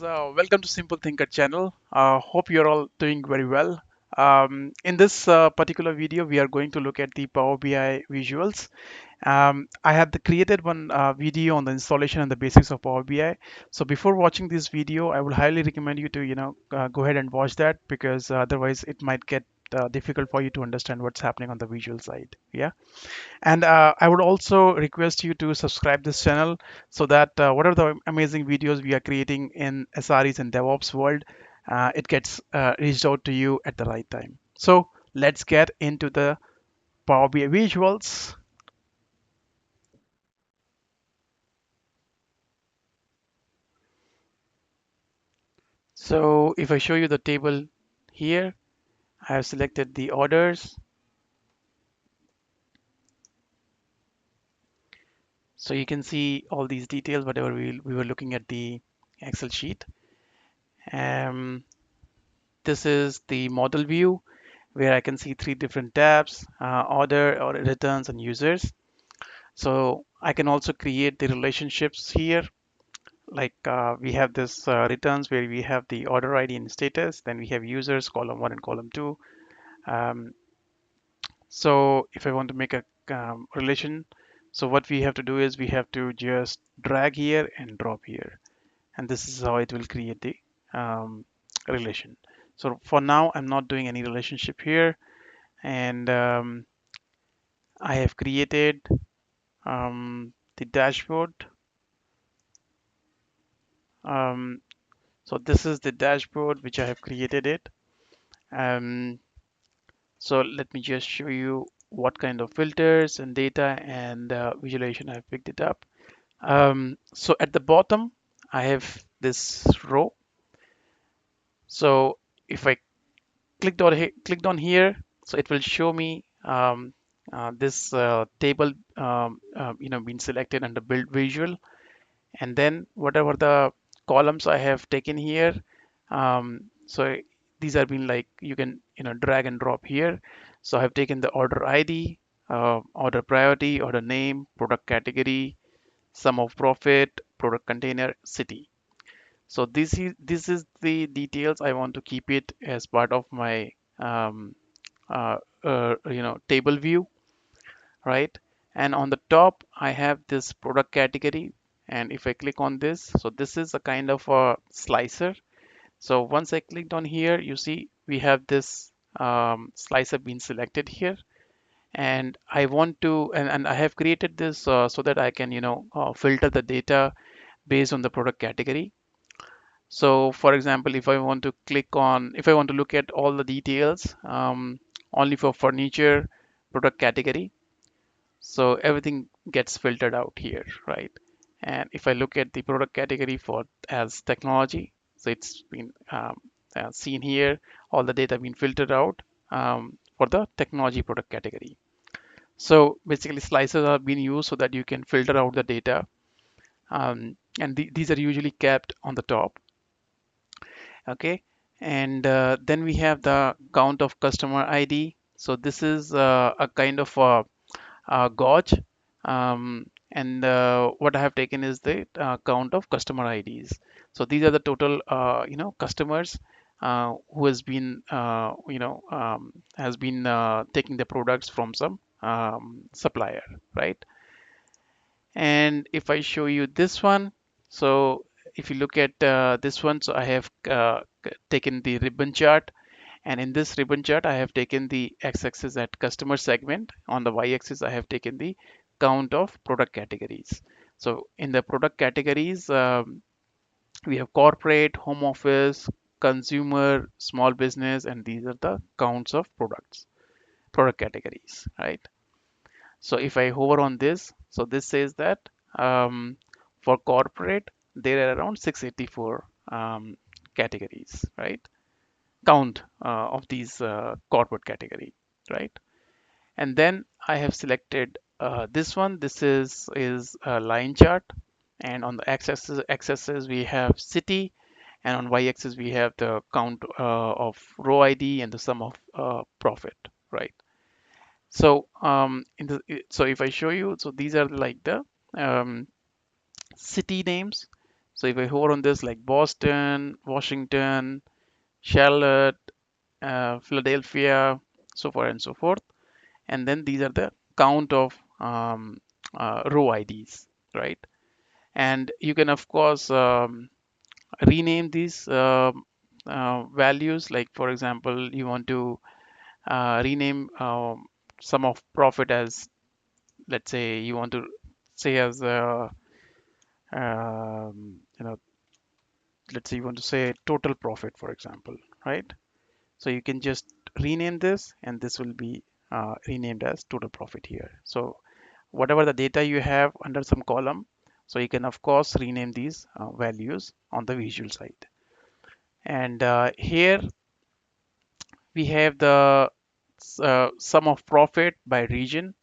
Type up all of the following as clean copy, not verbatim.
welcome to Simple Thinker channel. Hope you're all doing very well. In this particular video, we are going to look at the Power BI visuals. I have created one video on the installation and the basics of Power BI. So before watching this video, I would highly recommend you to go ahead and watch that because otherwise it might get difficult for you to understand what's happening on the visual side. Yeah. And I would also request you to subscribe this channel so that whatever the amazing videos we are creating in SREs and DevOps world, it gets reached out to you at the right time. So let's get into the Power BI visuals. So if I show you the table here, I have selected the orders. So you can see all these details, whatever we were looking at the Excel sheet. Um, this is the model view where I can see three different tabs, order or returns and users. So I can also create the relationships here. Like we have this returns where we have the order ID and status. Then we have users, column one and column two. Um, so if I want to make a relation, so what we have to do is we have to just drag here and drop here. And this is how it will create the um, relation. So for now, I'm not doing any relationship here. And I have created the dashboard. Um, so this is the dashboard which I have created it. Um, so let me just show you what kind of filters and data and visualization I've picked it up. So at the bottom, I have this row. So if I clicked on here, so it will show me this table, being selected under build visual. And then whatever the columns I have taken here, so these are been like you can drag and drop here. So I have taken the order ID, order priority, order name, product category, sum of profit, product container, city. So this is the details I want to keep it as part of my um, table view, right? And on the top, I have this product category. And if I click on this, so this is a kind of a slicer. So once I clicked on here, you see we have this slicer being selected here. And I want to, and I have created this so that I can, filter the data based on the product category. So for example, if I want to look at all the details only for furniture product category, so everything gets filtered out here, right? And if I look at the product category for as technology, so it's been seen here, all the data being filtered out for the technology product category. So basically slices are being used so that you can filter out the data. And these are usually kept on the top. Okay. And then we have the count of customer ID. So this is a kind of gauge. And what I have taken is the count of customer IDs. So these are the total, customers who has been taking the products from some supplier, right? And if I show you this one, so if you look at this one, so I have taken the ribbon chart. And in this ribbon chart, I have taken the x-axis at customer segment. On the y-axis, I have taken the count of product categories. So in the product categories, we have corporate, home office, consumer, small business, and these are the counts of product categories, right? So if I hover on this, so this says that for corporate, there are around 684 categories, right? Count of these corporate category, right? And then I have selected this one. This is a line chart, and on the x-axis we have city, and on y-axis we have the count of row ID and the sum of profit, right? So so if I show you, so these are like the um, city names. So if I hover on this, like Boston, Washington, Charlotte, Philadelphia, so far and so forth, and then these are the count of row IDs, right? And you can of course rename these values. Like for example, you want to rename sum of profit as, let's say you want to say as you know, let's say you want to say total profit, for example, right? So you can just rename this, and this will be renamed as total profit here. So whatever the data you have under some column, so you can of course rename these values on the visual side. And here we have the sum of profit by region.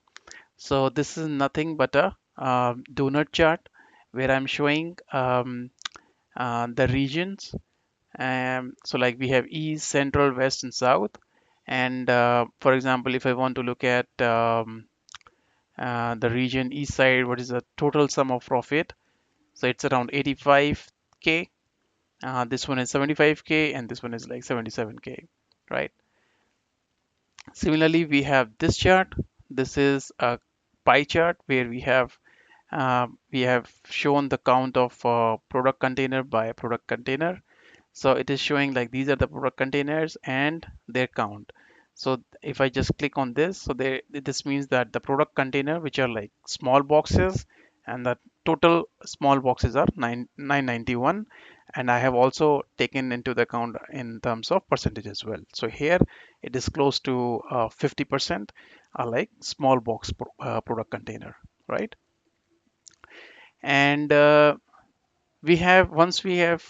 So this is nothing but a donut chart where I'm showing the regions. So like we have East, Central, West, and South. And for example, if I want to look at the region East side, what is the total sum of profit? So it's around 85K. This one is 75K, and this one is like 77K, right? Similarly, we have this chart. This is a pie chart where we have shown the count of product container by product container. So it is showing like these are the product containers and their count. So if I just click on this, so there, this means that the product container, which are like small boxes, and the total small boxes are 991. And I have also taken into the account in terms of percentage as well. So here it is close to 50% are like small box product container, right? And we have once we have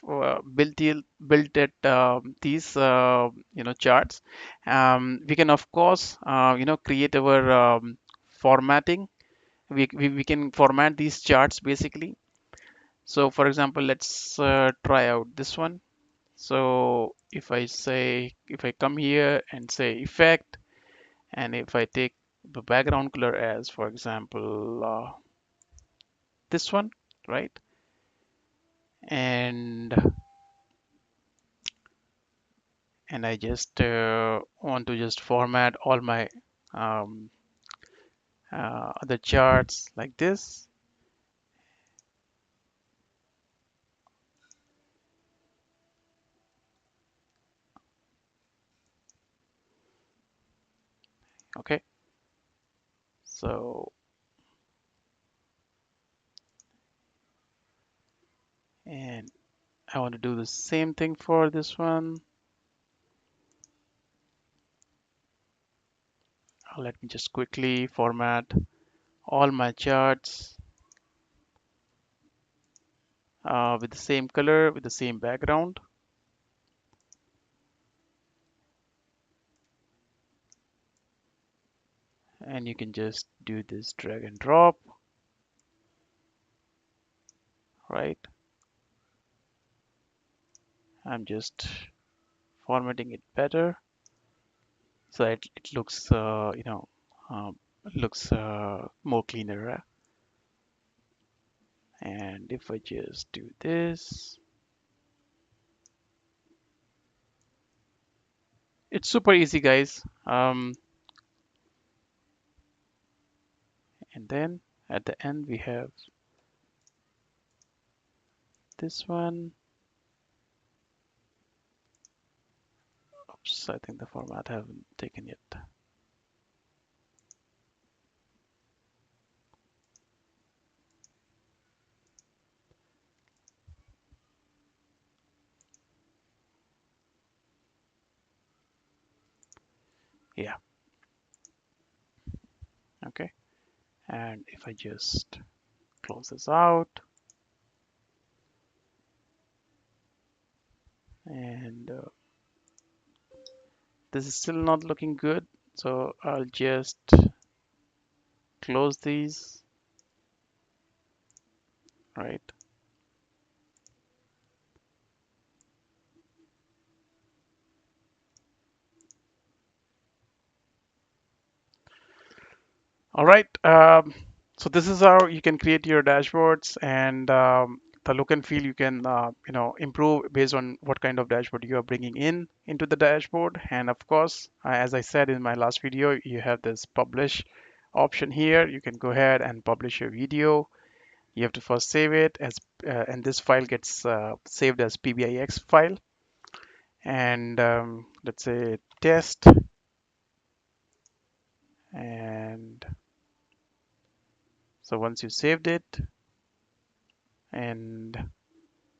built it these charts, we can of course create our formatting. We can format these charts basically. So for example, let's try out this one. So if I come here and say effect, and if I take the background color as, for example, this one, right? And I just want to just format all my um, other charts like this. Okay, so and I want to do the same thing for this one. Let me just quickly format all my charts with the same color, with the same background. And you can just do this drag and drop, right? I'm just formatting it better so it looks, looks more cleaner. And if I just do this, it's super easy, guys. And then at the end, we have this one. Oops, I think the format I haven't taken yet. Yeah, okay. And if I just close this out, and this is still not looking good, so I'll just close these, right? All right. So this is how you can create your dashboards and the look and feel you can improve based on what kind of dashboard you are bringing in into the dashboard. And of course, as I said in my last video, you have this publish option here. You can go ahead and publish your video. You have to first save it as and this file gets saved as PBIX file. And let's say test. And so once you saved it, and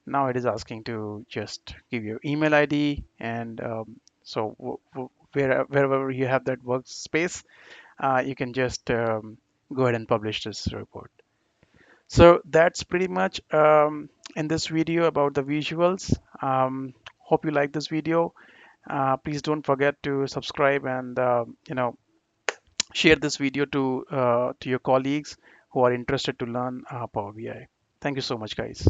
now it is asking to just give your email ID. And so wherever you have that workspace, you can just go ahead and publish this report. So that's pretty much in this video about the visuals. Hope you like this video. Please don't forget to subscribe and share this video to your colleagues who are interested to learn Power BI. Thank you so much, guys.